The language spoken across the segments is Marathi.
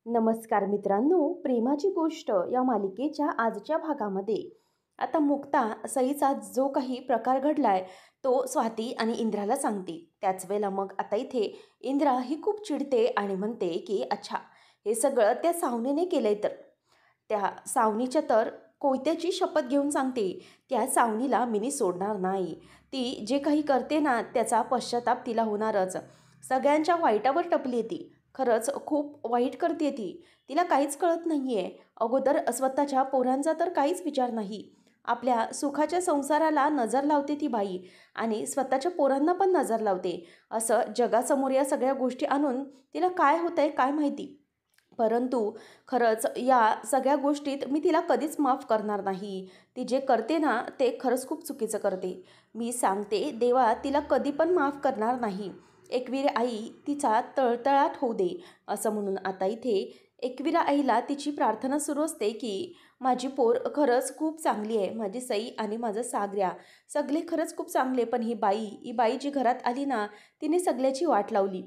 नमस्कार मित्रांनो, प्रेमाची गोष्ट या मालिकेच्या आजच्या भागामध्ये आता मुक्ता सईचा जो काही प्रकार घडलाय तो स्वाती आणि इंद्राला सांगते. त्याच वेळेला मग आता इथे इंद्रा ही खूप चिडते आणि म्हणते की अच्छा, हे सगळं त्या सावनीने केलंय. तर त्या सावनीच्या तर कोयत्याची शपथ घेऊन सांगते, त्या सावनीला मिनी सोडणार नाही. ती जे काही करते ना त्याचा पश्चाताप तिला होणारच. सगळ्यांच्या वाईटावर टपली ती. खरंच खूप वाईट करते ती. तिला काहीच कळत नाही आहे. अगोदर स्वतःच्या पोरांचा तर काहीच विचार नाही. आपल्या सुखाच्या संसाराला नजर लावते ती बाई आणि स्वतःच्या पोरांना पण नजर लावते. असं जगासमोर या सगळ्या गोष्टी आणून तिला काय होतंय काय माहिती. परंतु खरंच या सगळ्या गोष्टीत मी तिला कधीच माफ करणार नाही. ती जे करते ना ते खरंच खूप चुकीचं करते. मी सांगते देवा तिला कधी पण माफ करणार नाही. एकवीर आई तिचा तळतळाट होऊ दे असं म्हणून आता इथे एकविरा आईला तिची प्रार्थना सुरू असते की माझी पोर खरंच खूप चांगली आहे. माझी सई आणि माझं सागऱ्या सगळे खरंच खूप चांगले. पण ही बाई जी घरात आली ना तिने सगळ्याची वाट लावली.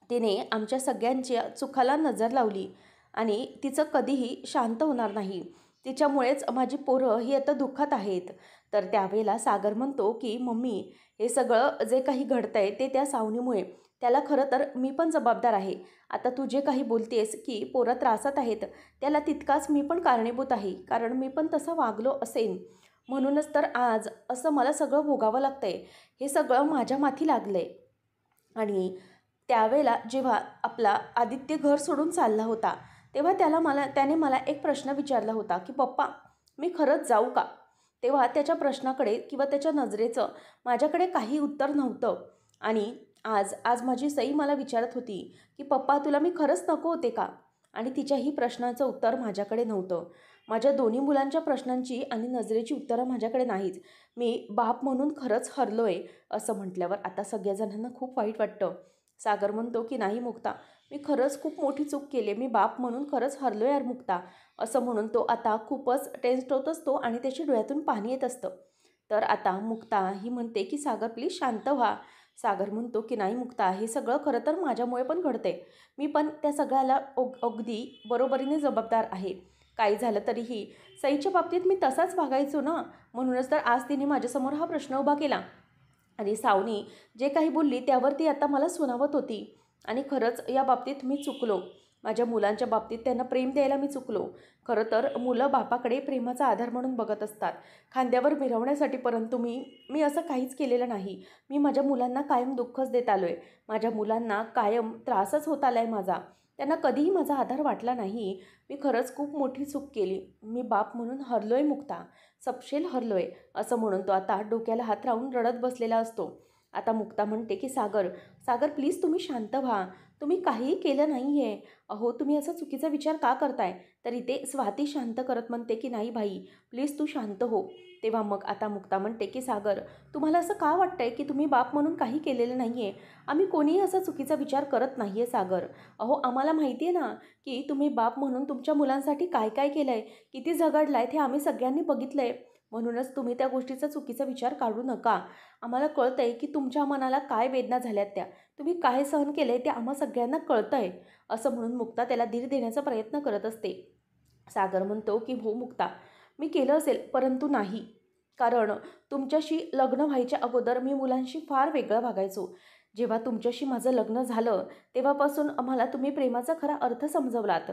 तिने आमच्या सगळ्यांच्या चुकाला नजर लावली आणि तिचं कधीही शांत होणार नाही. तिच्यामुळेच माझी पोरं ही आता दुःखात आहेत. तर त्यावेळेला सागर म्हणतो की मम्मी, हे सगळं जे काही घडतंय ते त्या सावनीमुळे. त्याला खरं तर मी पण जबाबदार आहे. आता तू जे काही बोलतेस की पोरं त्रासात आहेत, त्याला तितकाच मी पण कारणीभूत आहे. कारण मी पण तसं वागलो असेन म्हणूनच तर आज असं मला सगळं भोगावं लागतंय. हे सगळं माझ्या माथी लागलंय. आणि त्यावेळेला जेव्हा आपला आदित्य घर सोडून चालला होता तेव्हा त्याने मला एक प्रश्न विचारला होता की पप्पा, मी खरंच जाऊ का? तेव्हा त्याच्या प्रश्नाकडे किंवा त्याच्या नजरेचं माझ्याकडे काही उत्तर नव्हतं. आणि आज आज माझी सई मला विचारत होती की पप्पा, तुला मी खरंच नको होते का? आणि तिच्याही प्रश्नाचं उत्तर माझ्याकडे नव्हतं. माझ्या दोन्ही मुलांच्या प्रश्नांची आणि नजरेची उत्तरं माझ्याकडे नाहीच. मी बाप म्हणून खरंच हरलोय असं म्हटल्यावर आता सगळ्या खूप वाईट वाटतं. सागर म्हणतो की नाही मुक्ता, मी खरंच खूप मोठी चूक केली आहे. मी बाप म्हणून खरंच हरलो यार मुक्ता असं म्हणून तो आता खूपच टेन्स्ड होत असतो आणि त्याच्या डोळ्यातून पाणी येत असतं. तर आता मुक्ता ही म्हणते की सागर प्लीज शांत व्हा. सागर म्हणतो की नाही मुक्ता, हे सगळं खरं तर माझ्यामुळे पण घडते. मी पण त्या सगळ्याला अगदी बरोबरीने जबाबदार आहे. काही झालं तरीही सईच्या बाबतीत मी तसाच वागायचो ना, म्हणूनच तर आज तिने माझ्यासमोर हा प्रश्न उभा केला. आणि सावनी जे काही बोलली त्यावर ती आता मला सुनावत होती. आणि खरंच या बाबतीत मी चुकलो. माझ्या मुलांच्या बाबतीत त्यांना प्रेम द्यायला मी चुकलो. खरं तर मुलं बापाकडे प्रेमाचा आधार म्हणून बघत असतात, खांद्यावर मिरवण्यासाठी. परंतु मी असं काहीच केलेलं नाही. मी माझ्या मुलांना कायम दुःखच देत आलो आहे. माझ्या मुलांना कायम त्रासच होत आला आहे माझा. त्यांना कधीही माझा आधार वाटला नाही. मी खरंच खूप मोठी चूक केली. मी बाप म्हणून हरलोय मुक्ता, सपशेल हरलोय असं म्हणून तो आता डोक्याला हात लावून रडत बसलेला असतो. आता मुक्ता म्हणते की सागर, सागर प्लीज तुम्ही शांत व्हा. तुम्ही काहीही केलं नाही आहे. अहो तुम्ही असा चुकीचा विचार का करताय? तरी ते स्वाती शांत करत म्हणते की नाही भाई, प्लीज तू शांत हो. तेव्हा मग आता मुक्ता म्हणते की सागर, तुम्हाला असं का वाटतंय की तुम्ही बाप म्हणून काही केलेलं नाही आहे? आम्ही कोणीही असा चुकीचा विचार करत नाही आहे सागर. अहो आम्हाला माहिती आहे ना की तुम्ही बाप म्हणून तुमच्या मुलांसाठी काय काय केलं आहे, किती झगडला आहे, हे आम्ही सगळ्यांनी बघितलं आहे. म्हणूनच तुम्ही त्या गोष्टीचा चुकीचा विचार काढू नका. आम्हाला कळतं आहे की तुमच्या मनाला काय वेदना झाल्यात, त्या तुम्ही काय सहन केलं आहे ते आम्हा सगळ्यांना कळतं आहे असं म्हणून मुक्ता त्याला धीर देण्याचा प्रयत्न करत असते. सागर म्हणतो की हो मुक्ता, मी केलं असेल परंतु नाही. कारण तुमच्याशी लग्न व्हायच्या अगोदर मी मुलांशी फार वेगळं वागायचो. जेव्हा तुमच्याशी माझं लग्न झालं तेव्हापासून आम्हाला तुम्ही प्रेमाचा खरा अर्थ समजवलात.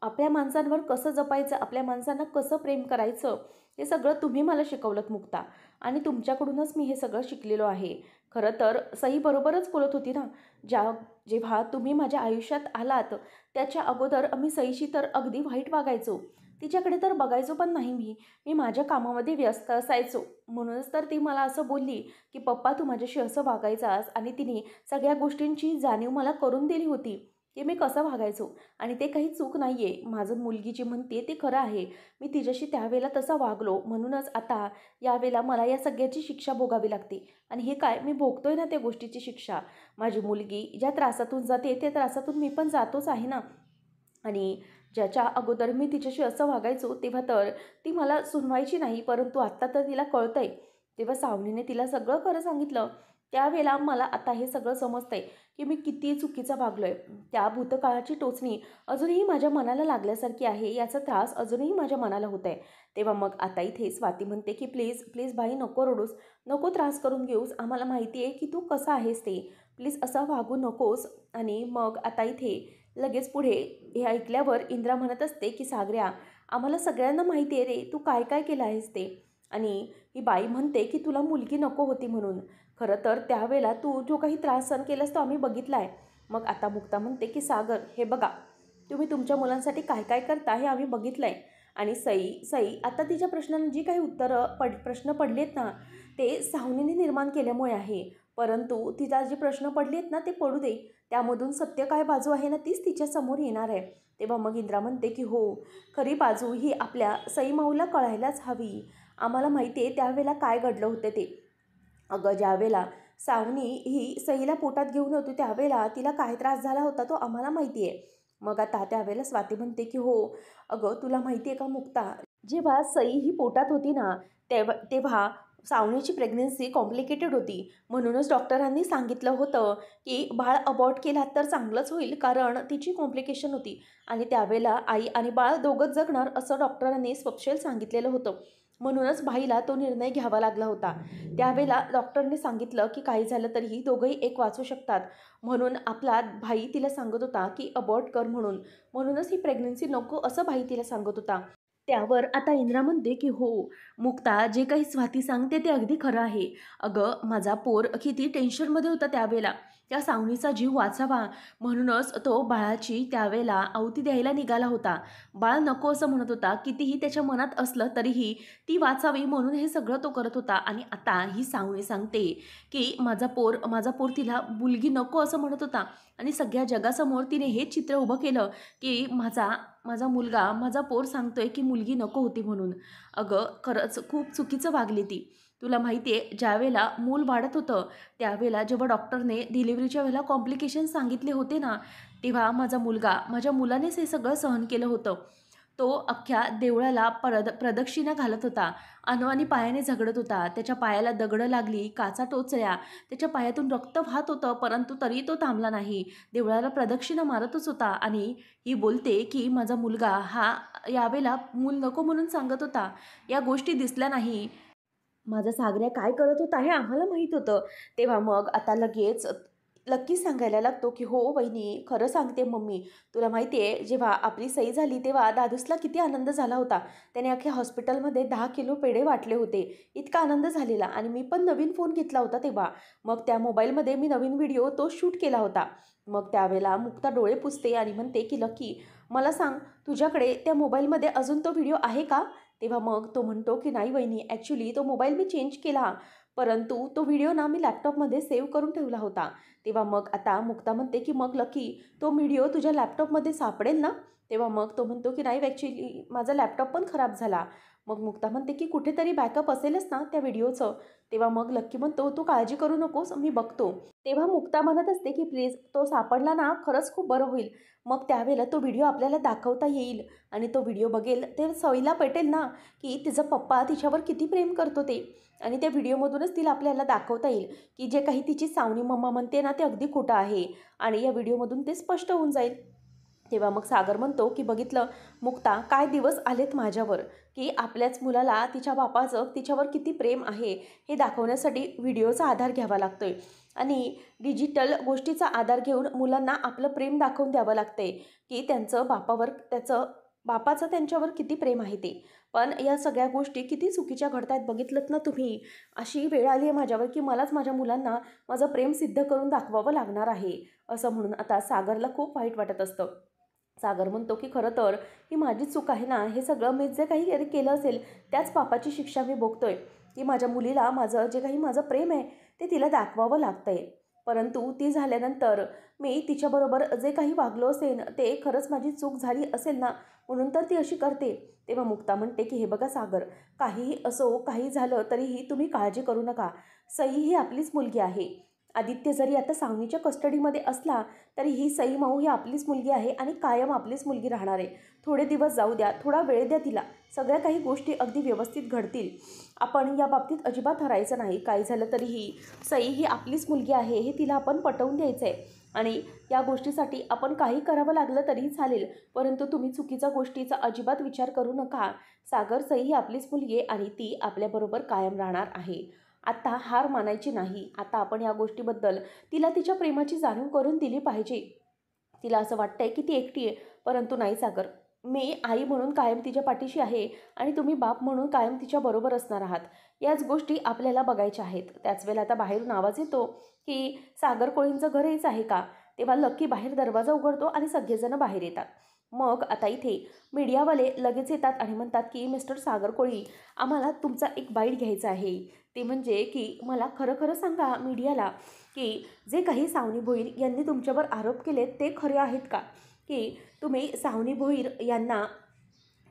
आपल्या माणसांवर कसं जपायचं, आपल्या माणसांना कसं प्रेम करायचं, हे सगळं तुम्ही मला शिकवलंत मुक्ता. आणि तुमच्याकडूनच मी हे सगळं शिकलेलो आहे. खरं तर सई बरोबरच बोलत होती ना. जेव्हा तुम्ही माझ्या आयुष्यात आलात त्याच्या अगोदर आम्ही सईशी तर अगदी वाईट वागायचो. तिच्याकडे तर बघायचो पण नाही मी. मी माझ्या कामामध्ये व्यस्त असायचो. म्हणूनच तर ती मला असं बोलली की पप्पा तू माझ्याशी असं वागायचास. आणि तिने सगळ्या गोष्टींची जाणीव मला करून दिली होती की मी कसं वागायचो. आणि ते काही चूक नाही आहे. माझं मुलगी जी म्हणते ते खरं आहे. मी तिच्याशी त्यावेळेला तसा वागलो म्हणूनच आता यावेळेला मला या सगळ्याची शिक्षा भोगावी लागते. आणि हे काय मी भोगतोय ना त्या गोष्टीची शिक्षा. माझी मुलगी ज्या त्रासातून जाते त्या त्रासातून मी पण जातोच आहे ना. आणि ज्याच्या अगोदर मी तिच्याशी असं वागायचो तेव्हा तर ती मला सुनवायची नाही. परंतु आत्ता तर तिला कळतंय. तेव्हा सावनीने तिला सगळं खरं सांगितलं. त्यावेळेला मला आता हे सगळं समजतंय की मी किती चुकीचा वागलोय. त्या भूतकाळाची टोचणी अजूनही माझ्या मनाला लागल्यासारखी आहे. याचा त्रास अजूनही माझ्या मनाला होत आहे. तेव्हा मग आता इथे स्वाती म्हणते की प्लीज प्लीज बाई नको रडूस, नको त्रास करून घेऊस. आम्हाला माहिती आहे की तू कसा आहेस ते. प्लीज असा वागू नकोस. आणि मग आता इथे लगेच पुढे हे ऐकल्यावर इंद्रा म्हणत असते की सागऱ्या, आम्हाला सगळ्यांना माहिती आहे रे तू काय काय केलं आहेस ते. आणि ही बाई म्हणते की तुला मुलगी नको होती म्हणून. खरं तर त्यावेळेला तू जो काही त्रास सहन केलास तो आम्ही बघितला आहे. मग आता मुक्ता म्हणते की सागर हे बघा, तुम्ही तुमच्या मुलांसाठी काय काय करता हे आम्ही बघितलं आहे. आणि सई आता तिच्या प्रश्नांना जी काही प्रश्न पडले आहेत ना ते सावनीने निर्माण केल्यामुळे आहे. परंतु तिला जे प्रश्न पडले आहेत ना ते पडू दे. त्यामधून सत्य काय बाजू आहे ना तीच तिच्यासमोर येणार आहे. तेव्हा मग इंद्रा म्हणते की हो, खरी बाजू ही आपल्या सई माऊला कळायलाच हवी. आम्हाला माहिती आहे त्यावेळेला काय घडलं होतं ते. अगं ज्यावेळेला सावनी ही सईला पोटात घेऊन होती त्यावेळेला तिला काय त्रास झाला होता तो आम्हाला माहिती आहे. मग आता त्यावेळेला स्वाती म्हणते की हो अगं तुला माहिती आहे का मुक्ता, जेव्हा सई ही पोटात होती ना तेव्हा सावनीची प्रेग्नन्सी कॉम्प्लिकेटेड होती. म्हणूनच डॉक्टरांनी सांगितलं होतं की बाळ अबॉर्ट केला तर चांगलंच होईल, कारण तिची कॉम्प्लिकेशन होती. आणि त्यावेळेला आई आणि बाळ दोघंच जगणार असं डॉक्टरांनी स्पष्ट सांगितलेलं होतं. म्हणूनच भाईला तो निर्णय घ्यावा लागला होता. त्यावेळेला डॉक्टरने सांगितलं की काही झालं तरीही दोघंही एक वाचू शकतात. म्हणून आपला भाई तिला सांगत होता की अबॉर्ट कर म्हणून. म्हणूनच ही प्रेग्नन्सी नको असं भाई तिला सांगत होता. त्यावर आता इंद्रा म्हणते की हो मुक्ता, जे काही स्वाती सांगते ते अगदी खरं आहे. अगं माझा पोर किती टेन्शनमध्ये होता त्यावेळेला. त्या सावनीचा जीव वाचावा म्हणूनच तो बाळाची त्यावेळेला आहुती द्यायला निघाला होता. बाळ नको असं म्हणत होता. कितीही त्याच्या मनात असलं तरीही ती वाचावी म्हणून हे सगळं तो करत होता. आणि आता ही सावनी सांगते की माझा पोर तिला मुलगी नको असं म्हणत होता. आणि सगळ्या जगासमोर तिने हेच चित्र उभं केलं की माझा मुलगा, माझा पोर सांगतोय की मुलगी नको होती म्हणून. अगं खरंच खूप चुकीचं वागली ती. तुला माहिती आहे ज्यावेळेला मूल वाढत होतं त्यावेळेला जेव्हा डॉक्टरने डिलिव्हरीच्या वेळेला कॉम्प्लिकेशन सांगितले होते ना तेव्हा माझ्या मुलानेच हे सगळं सहन केलं होतं. तो अख्ख्या देवळाला प्रदक्षिणा घालत होता. अनवाणी पायाने झगडत होता. त्याच्या पायाला दगडं लागली, काचा टोचल्या, त्याच्या पायातून रक्त वाहत होतं, परंतु तरी तो थांबला नाही. देवळाला प्रदक्षिणा मारतच होता. आणि ही बोलते की माझा मुलगा हा यावेळेला मूल नको म्हणून सांगत होता. या गोष्टी दिसल्या नाही. माझा सागऱ्या काय करत होता हे आम्हाला माहीत होतं. तेव्हा मग आता लगेच लक्की सांगायला लागतो की हो वहिनी, खरं सांगते मम्मी, तुला माहिती आहे जेव्हा आपली सही झाली तेव्हा दादूसला किती आनंद झाला होता. त्याने अख्ख्या हॉस्पिटलमध्ये 10 किलो पेढे वाटले होते. इतका आनंद झालेला. आणि मी पण नवीन फोन घेतला होता तेव्हा. मग त्या मोबाईलमध्ये मी नवीन व्हिडिओ तो शूट केला होता. मग त्यावेळेला मुक्ता डोळे पुसते आणि म्हणते की लक्की, मला सांग तुझ्याकडे त्या मोबाईलमध्ये अजून तो व्हिडिओ आहे का. तेव्हा मग तो म्हणतो की नाही वहिनी, ॲक्च्युली तो मोबाईल मी चेंज केला, परंतु तो व्हिडिओ ना मी लॅपटॉपमध्ये सेव्ह करून ठेवला होता. तेव्हा मग आता मुक्ता म्हणते की मग लकी, तो व्हिडिओ तुझ्या लॅपटॉपमध्ये सापडेल ना. तेव्हा मग तो म्हणतो की नाही ॲक्च्युली माझा लॅपटॉप पण खराब झाला. मग मुक्ता म्हणते की कुठेतरी बॅकअप असेलच ना त्या व्हिडिओचं. तेव्हा मग लक्की म्हणतो तू काळजी करू नकोस, मी बघतो. तेव्हा मुक्ता म्हणत असते की प्लीज तो सापडला ना खरंच खूप बरं होईल. मग त्यावेळेला तो व्हिडिओ आपल्याला दाखवता येईल. आणि तो व्हिडिओ बघेल ते सईला पटेल ना की तिचा पप्पा तिच्यावर किती प्रेम करतो ते. आणि त्या व्हिडिओमधूनच तिला आपल्याला दाखवता येईल की जे काही तिची सावनी मम्मा म्हणते ना ते अगदी खोटं आहे. आणि या व्हिडिओमधून ते स्पष्ट होऊन जाईल. तेव्हा मग सागर म्हणतो की बघितलं मुक्ता, काय दिवस आलेत माझ्यावर की आपल्याच मुलाला तिच्या बापाचं तिच्यावर किती प्रेम आहे हे दाखवण्यासाठी व्हिडिओचा आधार घ्यावा लागतोय. आणि डिजिटल गोष्टीचा आधार घेऊन मुलांना आपलं प्रेम दाखवून द्यावं लागतंय की बापाचं त्यांच्यावर किती प्रेम आहे ते. पण या सगळ्या गोष्टी किती चुकीच्या घडतायत बघितलंत ना तुम्ही. अशी वेळ आली आहे माझ्यावर की मलाच माझ्या मुलांना माझं प्रेम सिद्ध करून दाखवावं लागणार आहे असं म्हणून आता सागरला खूप वाईट वाटत असतं. सागर म्हणतो की खरं तर ही माझी चूक आहे ना, हे सगळं मी जे काही केलं असेल त्याच पापाची शिक्षा मी भोगतोय. की माझ्या मुलीला माझं प्रेम आहे ते तिला दाखवावं लागतंय. परंतु ती झाल्यानंतर मी तिच्याबरोबर जे काही वागलो असेल ते खरंच माझी चूक झाली असेल ना, म्हणून तर ती अशी करते. तेव्हा मुक्ता म्हणते की हे बघा सागर, काहीही असो काही झालं तरीही तुम्ही काळजी करू नका. सई ही आपलीच मुलगी आहे. आदित्य जरी आता सावनीच्या कस्टडीमध्ये असला तरी ही सई माऊ ही आपलीच मुलगी आहे आणि कायम आपलीच मुलगी राहणार आहे. थोडे दिवस जाऊ द्या, थोडा वेळ द्या तिला, सगळ्या काही गोष्टी अगदी व्यवस्थित घडतील. आपण या बाबतीत अजिबात हरायचं नाही. काही झालं तरीही सई ही आपलीच मुलगी आहे हे तिला आपण पटवून द्यायचं आहे. आणि या गोष्टीसाठी आपण काही करावं लागलं तरीही चालेल, परंतु तुम्ही चुकीच्या गोष्टीचा अजिबात विचार करू नका. सागर सई ही आपलीच मुलगी आहे आणि ती आपल्याबरोबर कायम राहणार आहे. आता हार मानायची नाही. आता आपण या गोष्टीबद्दल तिला तिच्या प्रेमाची जाणीव करून दिली पाहिजे. तिला असं वाटतंय की ती एकटी आहे, परंतु नाही सागर. मी आई म्हणून कायम तिच्या पाठीशी आहे आणि तुम्ही बाप म्हणून कायम तिच्याबरोबर असणार आहात. याच गोष्टी आपल्याला बघायच्या आहेत. त्याच वेळेला आता बाहेरून आवाज येतो की सागर कोळींचं घर हेच आहे का? तेव्हा लक्की बाहेर दरवाजा उघडतो आणि सगळेजण बाहेर येतात. मग आता इथे मीडियावाले लगेच येतात आणि म्हणतात की मिस्टर सागर कोळी, आम्हाला तुमचा एक बाईट घ्यायचा आहे. ते म्हणजे की मला खरं खरं सांगा मीडियाला, की जे काही सावनी भोईर यांनी तुमच्यावर आरोप केले ते खरे आहेत का? की तुम्ही सावनी भोईर यांना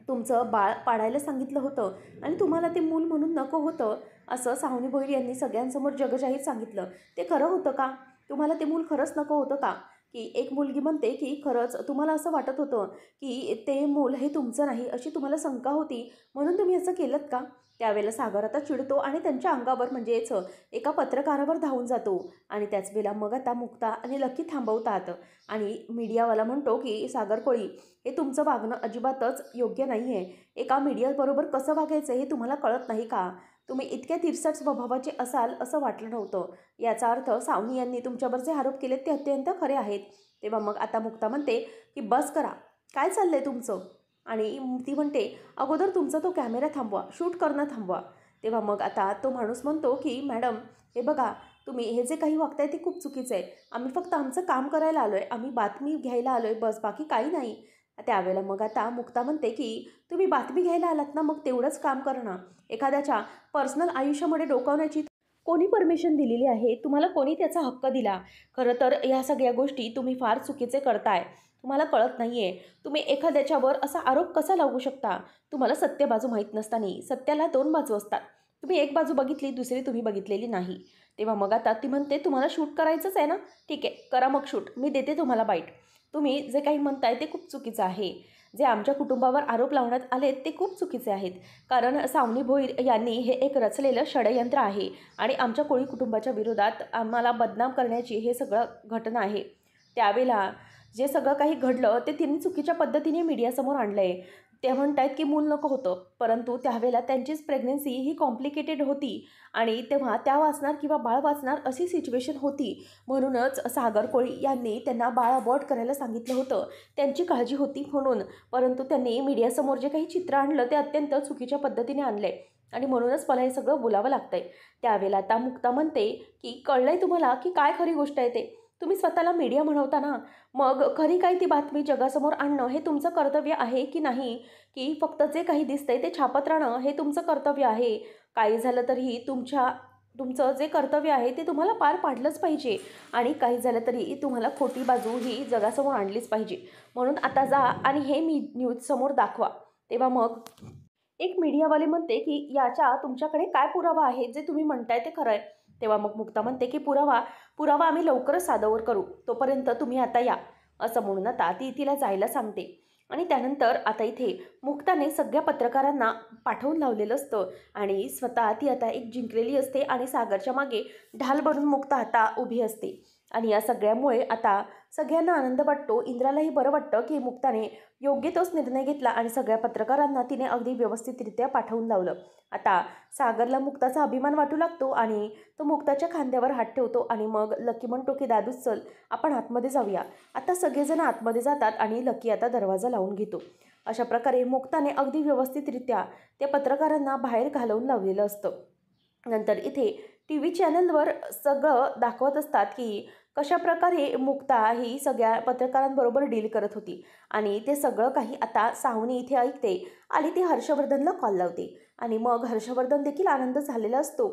तुमचं बाळ पाडायला सांगितलं होतं आणि तुम्हाला ते मूल म्हणून नको होतं, असं सावनी भोईर यांनी सगळ्यांसमोर जगजाहीर सांगितलं. ते खरं होतं का? तुम्हाला ते मूल खरंच नको होतं का? की एक मुलगी म्हणते की खरंच तुम्हाला असं वाटत होतं की ते मूल हे तुमचं नाही, अशी तुम्हाला शंका होती, म्हणून तुम्ही असं केलंत का? त्यावेळेला सागर आता चिडतो आणि त्यांच्या अंगावर म्हणजेच एका पत्रकारावर धावून जातो. आणि त्याच वेळेला मग आता मुक्ता आणि लकी थांबवतात आणि मीडियावाला म्हणतो की सागर कोळी, हे तुमचं वागणं अजिबातच योग्य नाही आहे. एका मीडियाबरोबर कसं वागायचं हे तुम्हाला कळत नाही का? तुम्ही इतक्या तिरसट स्वभावाचे असाल असं वाटलं नव्हतं. याचा अर्थ सावनी यांनी तुमच्यावर जे आरोप केलेत ते अत्यंत खरे आहेत. तेव्हा मग आता मुक्ता म्हणते की बस करा, काय चाललंय तुमचं? आणि ती म्हणते अगोदर तुमचा तो कॅमेरा थांबवा, शूट करणं थांबवा. तेव्हा मग आता तो माणूस म्हणतो की मॅडम, हे बघा, तुम्ही हे जे काही वागताय ते खूप चुकीचं आहे. आम्ही फक्त आमचं काम करायला आलो आहे, आम्ही बातमी घ्यायला आलो आहे, बस, बाकी काही नाही. त्यावेळेला मग आता मुक्ता म्हणते की तुम्ही बातमी घ्यायला आलात ना, मग तेवढंच काम करा ना. एखाद्याच्या पर्सनल आयुष्यामध्ये डोकावण्याची कोणी परमिशन दिलेली आहे? तुम्हाला कोणी त्याचा हक्क दिला? खरं तर ह्या सगळ्या गोष्टी तुम्ही फार चुकीचे करताय. तुम्हाला कळत नाही आहे. तुम्ही एखाद्याच्यावर असा आरोप कसा लावू शकता? तुम्हाला सत्य बाजू माहीत नसताना. सत्याला 2 बाजू असतात. तुम्ही एक बाजू बघितली, दुसरी तुम्ही बघितलेली नाही. तेव्हा मग आता ती म्हणते तुम्हाला शूट करायचंच आहे ना? ठीक आहे, करा मग शूट. मी देते तुम्हाला बाईट. तुम्ही जे काही म्हणताय ते खूप चुकीचं आहे. जे आमच्या कुटुंबावर आरोप लावण्यात आलेत ते खूप चुकीचे आहेत. कारण सावनी भोईर यांनी हे एक रचलेलं षडयंत्र आहे आणि आमच्या कोळी कुटुंबाच्या विरोधात आम्हाला बदनाम करण्याची हे सगळं घटना आहे. त्यावेळेला जे सगळं काही घडलं ते त्यांनी चुकीच्या पद्धतीने मीडियासमोर आणलं आहे. ते म्हणतायत की मूल नको होतं, परंतु त्यावेळेला त्यांचीच प्रेग्नन्सी ही कॉम्प्लिकेटेड होती आणि तेव्हा त्या वाचणार किंवा बाळ वाचणार अशी सिच्युएशन होती. म्हणूनच सागर कोळी यांनी त्यांना बाळ अबॉर्ट करायला सांगितलं होतं. त्यांची काळजी होती म्हणून. परंतु त्यांनी मीडियासमोर जे काही चित्र आणलं ते अत्यंत चुकीच्या पद्धतीने आणलं आणि म्हणूनच मला हे सगळं बोलावं लागतंय. त्यावेळेला आता मुक्ता म्हणते की कळलंय तुम्हाला की काय खरी गोष्ट आहे ते? तुम्ही स्वतःला मीडिया म्हणवता ना, मग खरी काय ती बातमी जगासमोर आणणं हे तुमचं कर्तव्य आहे की नाही? की फक्त जे काही दिसतंय ते छापत राहणं हे तुमचं कर्तव्य आहे? काही झालं तरीही तुमचं जे कर्तव्य आहे ते तुम्हाला पार पाडलंच पाहिजे आणि काही झालं तरी तुम्हाला खोटी बाजू ही जगासमोर आणलीच पाहिजे. म्हणून आता जा आणि हे न्यूज समोर दाखवा. तेव्हा मग एक मीडियावाले म्हणते की याच्या तुमच्याकडे काय पुरावा आहे? जे तुम्ही म्हणताय ते खरं आहे. तेव्हा मग मुक्ता म्हणते की पुरावा आम्ही लवकरच सादर करू, तोपर्यंत तुम्ही आता या, असं म्हणून आता ती तिला जायला सांगते. आणि त्यानंतर आता इथे मुक्ताने सगळ्या पत्रकारांना पाठवून लावलेलं असतं आणि स्वतः ती आता एक जिंकलेली असते आणि सागरच्या मागे ढाल बनून मुक्ता आता उभी असते. आणि या सगळ्यामुळे आता सगळ्यांना आनंद वाटतो. इंद्रालाही बरं वाटतं की मुक्ताने योग्य तोच निर्णय घेतला आणि सगळ्या पत्रकारांना तिने अगदी व्यवस्थितरित्या पाठवून लावलं. आता सागरला मुक्ताचा अभिमान वाटू लागतो आणि तो मुक्ताच्या खांद्यावर हात ठेवतो आणि मग लकी म्हणतो की दादू चल, आपण आतमध्ये जाऊया. आता सगळेजण आतमध्ये जातात आणि लकी आता दरवाजा लावून घेतो. अशा प्रकारे मुक्ताने अगदी व्यवस्थितरित्या त्या पत्रकारांना बाहेर घालवून लावलेलं असतं. नंतर इथे TV चॅनलवर सगळं दाखवत असतात की कशाप्रकारे मुक्ता ही सगळ्या पत्रकारांबरोबर डील करत होती आणि ते सगळं काही आता सावनी इथे ऐकते आणि ती हर्षवर्धनला कॉल लावते आणि मग हर्षवर्धन देखील आनंद झालेला असतो.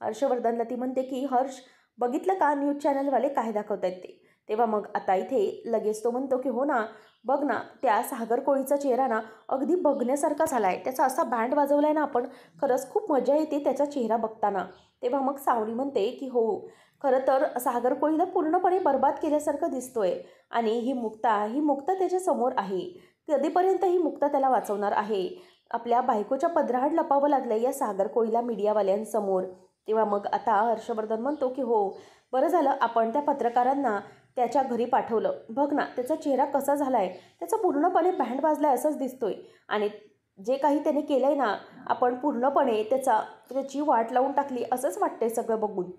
हर्षवर्धनला ती म्हणते की हर्ष, बघितलं का न्यूज चॅनलवाले काय दाखवत आहेत ते? तेव्हा मग आता इथे लगेच तो म्हणतो की हो ना, बघ ना, त्या सागर कोळीचा चेहरा ना अगदी बघण्यासारखा झाला आहे. त्याचा असा बँड वाजवला आहे ना आपण, खरंच खूप मजा येते त्याचा चेहरा बघताना. तेव्हा मग सावनी म्हणते की हो, खरं तर सागर कोळीला पूर्णपणे बर्बाद केल्यासारखं दिसतोय आणि ही मुक्ता त्याच्या समोर आहे. कधीपर्यंत ही मुक्ता त्याला वाचवणार आहे? आपल्या बायकोच्या पदराआड लपावं लागलं या सागर कोळीला मीडियावाल्यांसमोर. तेव्हा मग आता हर्षवर्धन म्हणतो की हो, बरं झालं आपण त्या पत्रकारांना त्याच्या घरी पाठवलं. बघ ना त्याचा चेहरा कसा झाला आहे, त्याचा पूर्णपणे बँड वाजला आहे असंच दिसतोय. आणि जे काही त्याने केलं आहे ना, आपण पूर्णपणे त्याची वाट लावून टाकली असंच वाटतंय सगळं बघून.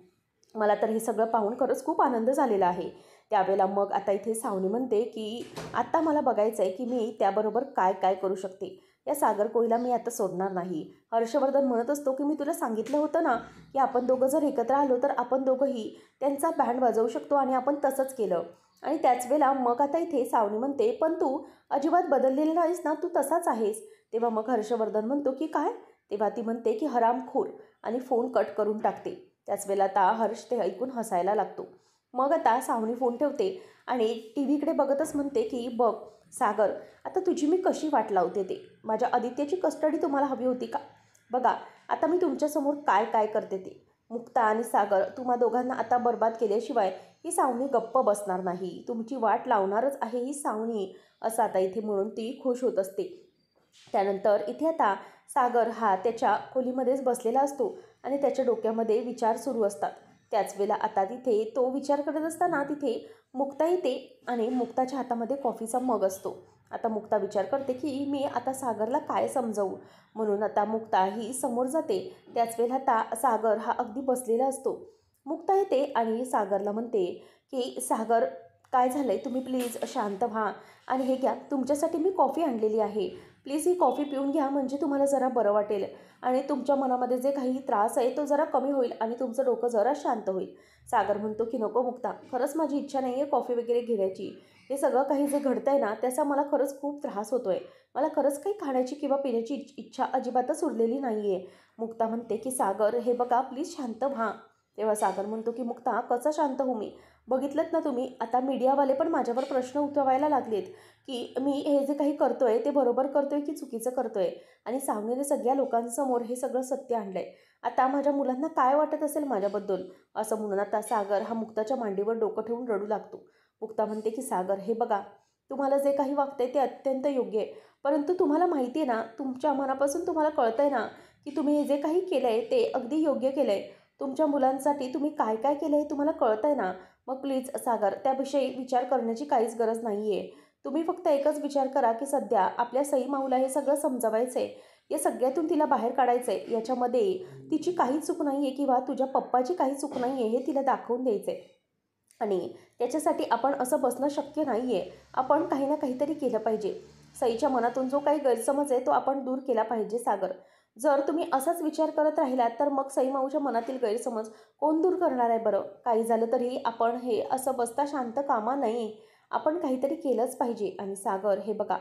मला तर हे सगळं पाहून खरंच खूप आनंद झालेला आहे. त्यावेळेला मग आता इथे सावनी म्हणते की आत्ता मला बघायचं आहे की मी त्याबरोबर काय काय करू शकते. या सागर कोळीला मी आता सोडणार नाही. हर्षवर्धन म्हणत असतो की मी तुला सांगितलं होतं ना की आपण दोघं जर एकत्र आलो तर आपण दोघंही त्यांचा बँड वाजवू शकतो, आणि आपण तसंच केलं. आणि त्याच वेळेला मग आता इथे सावनी म्हणते पण तू अजिबात बदललेला नाहीस ना, तू तसाच आहेस. तेव्हा मग हर्षवर्धन म्हणतो की काय. तेव्हा ती म्हणते की हरामखोर, आणि फोन कट करून टाकते. त्याच वेळेला आता हर्ष ते ऐकून हसायला लागतो. मग आता सावनी फोन ठेवते आणि टी व्हीकडे बघतच म्हणते की बघ सागर, आता तुझी मी कशी वाट लावते ते. माझ्या आदित्याची कस्टडी तुम्हाला हवी होती का? बघा आता मी तुमच्यासमोर काय काय करते ते. मुक्ता आणि सागर, तुम्हा दोघांना आता बर्बाद केल्याशिवाय ही सावनी गप्प बसणार नाही. तुमची वाट लावणारच आहे ही सावनी, असं आता इथे म्हणून ती खुश होत असते. त्यानंतर इथे आता सागर हा त्याच्या खोलीमध्येच बसलेला असतो आणि त्याच्या डोक्यामध्ये विचार सुरू असतात. त्याच वेळेला आता तिथे तो विचार करत असताना तिथे मुक्ता येते आणि मुक्ताच्या हातामध्ये कॉफीचा मग असतो. आता मुक्ता विचार करते की मी आता सागरला काय समजावू, म्हणून आता मुक्ता ही समोर जाते. त्याच वेळेला आता सागर हा अगदी बसलेला असतो. मुक्ता येते आणि सागरला म्हणते की सागर, काय झालं आहे, तुम्ही प्लीज शांत व्हा आणि हे घ्या, तुमच्यासाठी मी कॉफी आणलेली आहे. प्लीज ही कॉफी पिऊन घ्या, म्हणजे तुम्हाला जरा बरं वाटेल आणि तुमच्या मनामध्ये जे काही त्रास आहे तो जरा कमी होईल आणि तुमचं डोकं जरा शांत होईल. सागर म्हणतो की नको मुक्ता, खरंच माझी इच्छा नाही आहे कॉफी वगैरे घेण्याची. हे सगळं काही जे घडतं आहे ना त्याचा मला खरंच खूप त्रास होतो आहे. मला खरंच काही खाण्याची किंवा पिण्याची इच्छा अजिबातच उरलेली नाही आहे. मुक्ता म्हणते की सागर हे बघा, प्लीज शांत व्हा. तेव्हा सागर म्हणतो की मुक्ता, कसं शांत होऊ मी? बघितलं ना तुम्ही, आता मीडियावाले पण माझ्यावर प्रश्न उठवायला लागलेत की मी हे जे काही करतोय ते बरोबर करतोय की चुकीचं करतोय. आणि सावनीने सगळ्या लोकांसमोर हे सगळं सत्य आणलंय. आता माझ्या मुलांना काय वाटत असेल माझ्याबद्दल, असं म्हणून आता सागर हा मुक्ताच्या मांडीवर डोकं ठेवून रडू लागतो. मुक्ता म्हणते की सागर हे बघा, तुम्हाला जे काही वागतंय ते अत्यंत योग्य आहे, परंतु तुम्हाला माहिती आहे ना, तुमच्या मनापासून तुम्हाला कळतंय ना की तुम्ही हे जे काही केलं आहे ते अगदी योग्य केलं आहे. तुमच्या मुलांसाठी तुम्ही काय काय केलं आहे तुम्हाला कळतंय ना. मग प्लीज सागर, त्याविषयी विचार करण्याची काहीच गरज नाही आहे. तुम्ही फक्त एकच विचार करा की सध्या आपल्या सई माऊला हे सगळं समजावायचं आहे, या सगळ्यातून तिला बाहेर काढायचं आहे. याच्यामध्ये तिची काही चूक नाही आहे किंवा तुझ्या पप्पाची काही चूक नाही आहे हे तिला दाखवून द्यायचं आहे. आणि त्याच्यासाठी आपण असं बसणं शक्य नाही आहे. आपण काही ना काहीतरी केलं पाहिजे. सईच्या मनातून जो काही गैरसमज आहे तो आपण दूर केला पाहिजे सागर. जर तुम्ही असाच विचार करत राहिलात तर मग सई माऊच्या मनातील गैरसमज कोण दूर करणार आहे बरं? काही झालं तरी आपण हे असं बसता शांत कामा नये. आपण काहीतरी केलंच पाहिजे. आणि सागर हे बघा,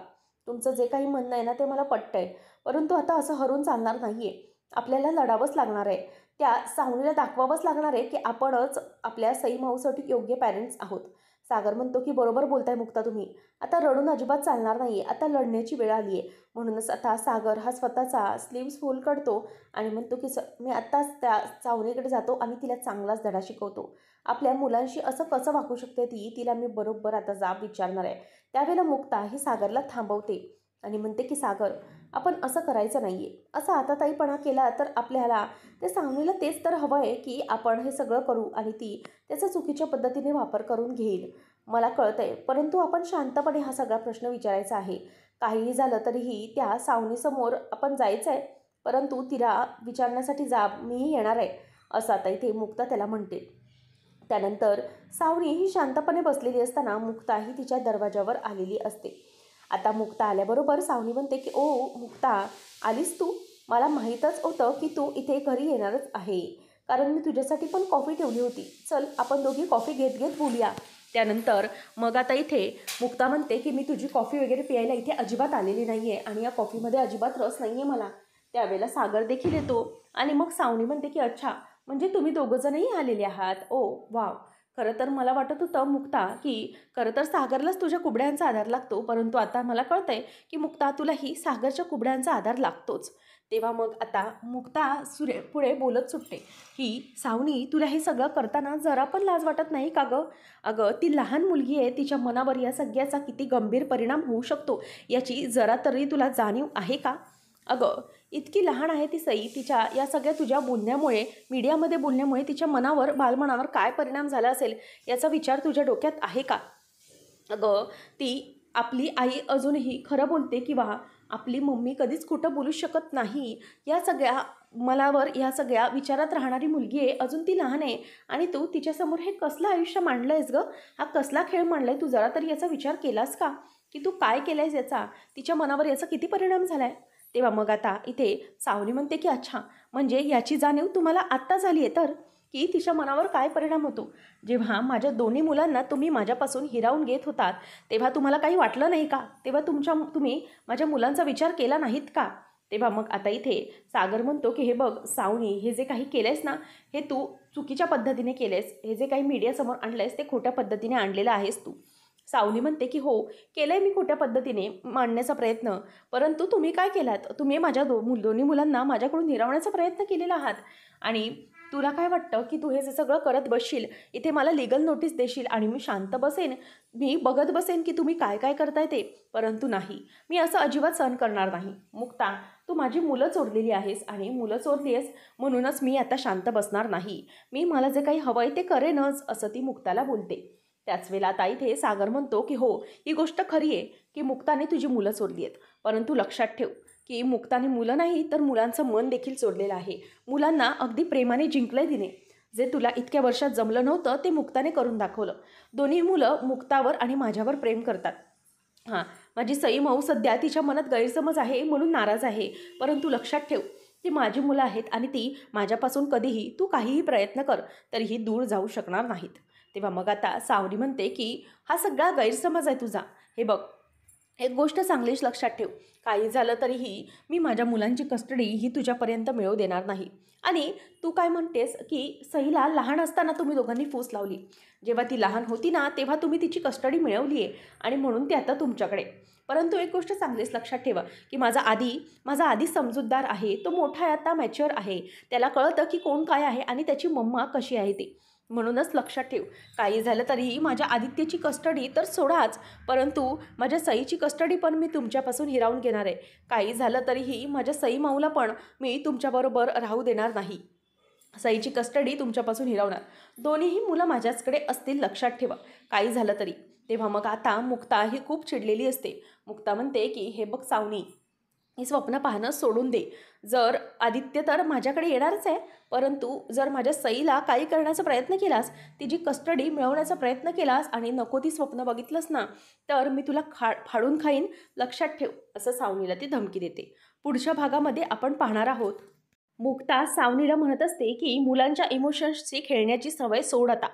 तुमचं जे काही म्हणणं आहे ना ते मला पटतंय, परंतु आता असं हरून चालणार नाही आहे. आपल्याला लढावंच लागणार आहे. त्या सावनीला दाखवावंच लागणार आहे की आपणच आपल्या सई माऊसाठी योग्य पॅरेंट्स आहोत. सागर म्हणतो की बरोबर बोलताय मुक्ता तुम्ही. आता रडून अजिबात चालणार नाही आहे, आता लढण्याची वेळ आली आहे. म्हणूनच आता सागर हा स्वतःचा स्लीव्स फुल काढतो आणि म्हणतो की मी आत्ताच त्या सावनीकडे जातो आणि तिला चांगलाच धडा शिकवतो. आपल्या मुलांशी असं कसं वागू शकते तिला मी बरोबर आता जाब विचारणार आहे. त्यावेळेला मुक्ता ही सागरला थांबवते आणि म्हणते की सागर, आपण असं करायचं नाही आहे. असं आताताईपणा केला तर आपल्याला त्या सावनीला तेच तर हवं आहे की आपण हे सगळं करू आणि ती त्याचा चुकीच्या पद्धतीने वापर करून घेईल. मला कळतं आहे, परंतु आपण शांतपणे हा सगळा प्रश्न विचारायचा आहे. काहीही झालं तरीही त्या सावनीसमोर आपण जायचं आहे, परंतु तिला विचारण्यासाठी मीही येणार आहे, असं आता इथे मुक्ता त्याला म्हणते. त्यानंतर सावनी ही शांतपणे बसलेली असताना मुक्ता ही तिच्या दरवाजावर आलेली असते. आता मुक्ता आल्याबरोबर सावनी म्हणते की ओ मुक्ता, आलीस तू? मला माहीतच होतं की तू इथे घरी येणारच आहे, कारण मी तुझ्यासाठी पण कॉफी ठेवली होती. चल आपण दोघी कॉफी घेत घेत बोलूया. त्यानंतर मग आता इथे मुक्ता म्हणते की मी तुझी कॉफी वगैरे प्यायला इथे अजिबात आलेली नाही आहे आणि या कॉफीमध्ये अजिबात रस नाही आहे मला. त्यावेळेला सागर देखील येतो आणि मग सावनी म्हणते की अच्छा, म्हणजे तुम्ही दोघंजणही आलेले आहात. ओ वाव, खरं तर मला वाटत होतं मुक्ता की खरं तर सागरलाच तुझ्या कुबड्यांचा आधार लागतो, परंतु आता मला कळतंय की मुक्ता तुलाही सागरच्या कुबड्यांचा आधार लागतोच. तेव्हा मग आता मुक्ता पुढे बोलत सुटते की सावनी, तुला हे सगळं करताना जरा पण लाज वाटत नाही का गं? अगं ती लहान मुलगी आहे, तिच्या मनावर या सगळ्याचा किती गंभीर परिणाम होऊ शकतो याची जरा तरी तुला जाणीव आहे का? अगं, इतकी लहान आहे ती सई. तिच्या या सगळ्या तुझ्या बोलण्यामुळे, मीडियामध्ये बोलण्यामुळे तिच्या मनावर, बालमनावर काय परिणाम झाला असेल याचा विचार तुझ्या डोक्यात आहे का? अगं, ती आपली आई अजूनही खरं बोलते किंवा आपली मम्मी कधीच खोटं बोलू शकत नाही, या सगळ्या मनावर, या सगळ्या विचारात राहणारी मुलगी आहे. अजून ती लहान आहे आणि तू तिच्यासमोर हे कसलं आयुष्य मांडलं आहेस गं? हा कसला खेळ मांडला आहे तू? जरा तरी याचा विचार केलास का, की तू काय केलं आहेस याचा? तिच्या मनावर याचा किती परिणाम झाला आहे? तेव्हा मग आता इथे सावनी म्हणते की अच्छा, म्हणजे याची जाणीव तुम्हाला आत्ता झाली आहे तर, की तिच्या मनावर काय परिणाम होतो. जेव्हा माझ्या दोन्ही मुलांना तुम्ही माझ्यापासून हिरावून घेत होतात, तेव्हा तुम्हाला काही वाटलं नाही का? तेव्हा तुम्ही माझ्या मुलांचा विचार केला नाहीत का? तेव्हा मग आता इथे सागर म्हणतो की हे बघ सावनी, हे जे काही केलंयस ना, हे तू चुकीच्या पद्धतीने केलेस. हे जे काही मीडियासमोर आणलंयस ते खोट्या पद्धतीने आणलेलं आहेस तू. सावनी म्हणते की हो, केलंय मी खोट्या पद्धतीने मांडण्याचा प्रयत्न, परंतु तुम्ही काय केलात? तुम्ही माझ्या दोन्ही मुलांना माझ्याकडून हिरावण्याचा प्रयत्न केलेला आहात आणि तुला काय वाटतं की तू हे जे सगळं करत बसशील, इथे मला लीगल नोटीस देशील आणि मी शांत बसेन, मी बघत बसेन की तुम्ही काय काय करताय ते. परंतु नाही, मी असं अजिबात सहन करणार नाही. मुक्ता, तू माझी मुलं चोरलेली आहेस आणि मुलं चोरली आहेस म्हणूनच मी आता शांत बसणार नाही. मी मला जे काही हवंय ते करेनच, असं ती मुक्ताला बोलते. त्याच वेळेला आता इथे सागर म्हणतो की हो, ही गोष्ट खरी आहे की मुक्ताने तुझी मुलं चोरली आहेत. परंतु लक्षात ठेव की मुक्ताने मुलं नाही तर मुलांचं मन देखील चोरलेलं आहे. मुलांना अगदी प्रेमाने जिंकलंय तिने. जे तुला इतक्या वर्षात जमलं नव्हतं ते मुक्ताने करून दाखवलं. दोन्ही मुलं मुक्तावर आणि माझ्यावर प्रेम करतात. हां, माझी सई माऊ सध्या तिच्या मनात गैरसमज आहे म्हणून नाराज आहे. परंतु लक्षात ठेव, ती माझी मुलं आहेत आणि ती माझ्यापासून कधीही, तू काहीही प्रयत्न कर तरीही दूर जाऊ शकणार नाहीत. तेव्हा मग आता सावनी म्हणते की हा सगळा गैरसमज आहे तुझा. हे बघ, एक गोष्ट चांगलीच लक्षात ठेव, काही झालं तरीही मी माझ्या मुलांची कस्टडी ही तुझ्यापर्यंत मिळवू देणार नाही. आणि तू काय म्हणतेस की सईला लहान असताना तुम्ही दोघांनी फूस लावली. जेव्हा ती लहान होती ना, तेव्हा तुम्ही तिची कस्टडी मिळवली आहे आणि म्हणून ती आता तुमच्याकडे. परंतु एक गोष्ट चांगलीच लक्षात ठेवा की माझा आधी समजूतदार आहे, तो मोठा आहे, आता मॅच्युअर आहे. त्याला कळतं की कोण काय आहे आणि त्याची मम्मा कशी आहे ते. म्हणूनच लक्षात ठेव, काही झालं तरीही माझ्या आदित्यची कस्टडी तर सोडाच, परंतु माझ्या सईची कस्टडी पण मी तुमच्यापासून हिरावून घेणार आहे. काही झालं तरीही माझ्या सई माऊला पण मी तुमच्याबरोबर राहू देणार नाही. सईची कस्टडी तुमच्यापासून हिरावणार. दोन्हीही मुलं माझ्याचकडे असतील, लक्षात ठेवा, काही झालं तरी. तेव्हा मग आता मुक्ता ही खूप चिडलेली असते. मुक्ता म्हणते की हे बघ सावनी, हे स्वप्न पाहणं सोडून दे. जर आदित्य तर माझ्याकडे येणारच आहे, परंतु जर माझ्या सईला काही करण्याचा प्रयत्न केलास, तिची कस्टडी मिळवण्याचा प्रयत्न केलास आणि नको ती स्वप्न बघितलंस ना, तर मी तुला फाडून खाईन, लक्षात ठेव, असं सावनीला ती धमकी देते. पुढच्या भागामध्ये आपण पाहणार आहोत, मुक्ता सावनीला म्हणत असते की मुलांच्या इमोशन्सची खेळण्याची सवय सोड आता,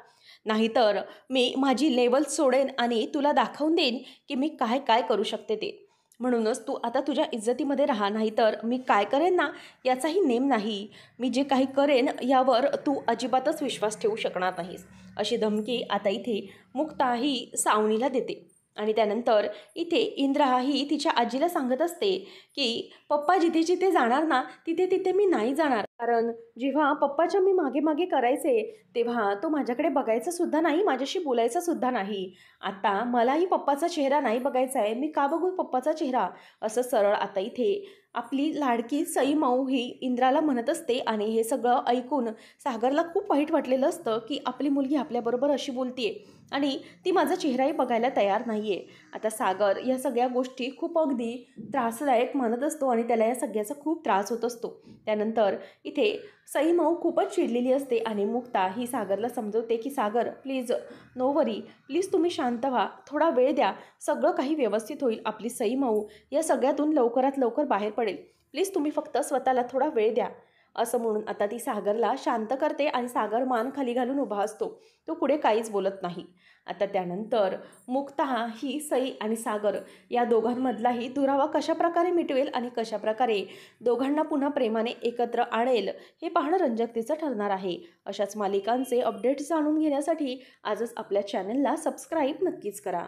नाहीतर मी माझी लेवल सोडेन आणि तुला दाखवून देईन की मी काय काय करू शकते ते. म्हणूनच तू आता तुझ्या इज्जतीमध्ये राहा, नाहीतर मी काय करेन ना याचाही नेम नाही. मी जे काही करेन यावर तू अजिबातच विश्वास ठेवू शकणार नाहीस, अशी धमकी आता इथे मुक्ता ही सावनीला देते. आणि त्यानंतर इथे इंद्रा ही तिच्या आजीला सांगत असते की पप्पा जिथे जिथे जाणार ना, तिथे तिथे मी नाही जाणार. कारण जेव्हा पप्पाच्या मी मागे मागे करायचे, तेव्हा तो माझ्याकडे बघायचा सुद्धा नाही, माझ्याशी बोलायचा सुद्धा नाही. आता मलाही पप्पाचा चेहरा नाही बघायचा आहे, मी का बघू पप्पाचा चेहरा, असं सरळ आता इथे आपली लाडकी सई माऊ ही इंद्राला म्हणत असते. आणि हे सगळं ऐकून सागरला खूप वाईट वाटलेलं असतं की आपली मुलगी आपल्याबरोबर अशी बोलतीये आणि ती माझा चेहराही बघायला तयार नाही आहे. आता सागर या सगळ्या गोष्टी खूप अगदी त्रासदायक मानत असतो आणि त्याला या सगळ्याचा खूप त्रास होत असतो. त्यानंतर इथे सई माऊ खूपच चिडलेली असते आणि मुक्ता ही सागरला समजवते की सागर प्लीज, नो वरी, प्लीज तुम्ही शांत व्हा, थोडा वेळ द्या, सगळं काही व्यवस्थित होईल. आपली सई माऊ या सगळ्यातून लवकरात लवकर बाहेर पडेल, प्लीज तुम्ही फक्त स्वतःला थोडा वेळ द्या, असं म्हणून आता ती सागरला शांत करते. आणि सागर मान खाली घालून उभा असतो, तो पुढे काहीच बोलत नाही. आता त्यानंतर मुक्ता ही सई आणि सागर या दोघांमधलाही दुरावा कशाप्रकारे मिटवेल आणि कशाप्रकारे दोघांना पुन्हा प्रेमाने एकत्र आणेल, हे पाहणं रंजकतेचं ठरणार आहे. अशाच मालिकांचे अपडेट्स जाणून घेण्यासाठी आजच आपल्या चॅनलला सबस्क्राईब नक्कीच करा.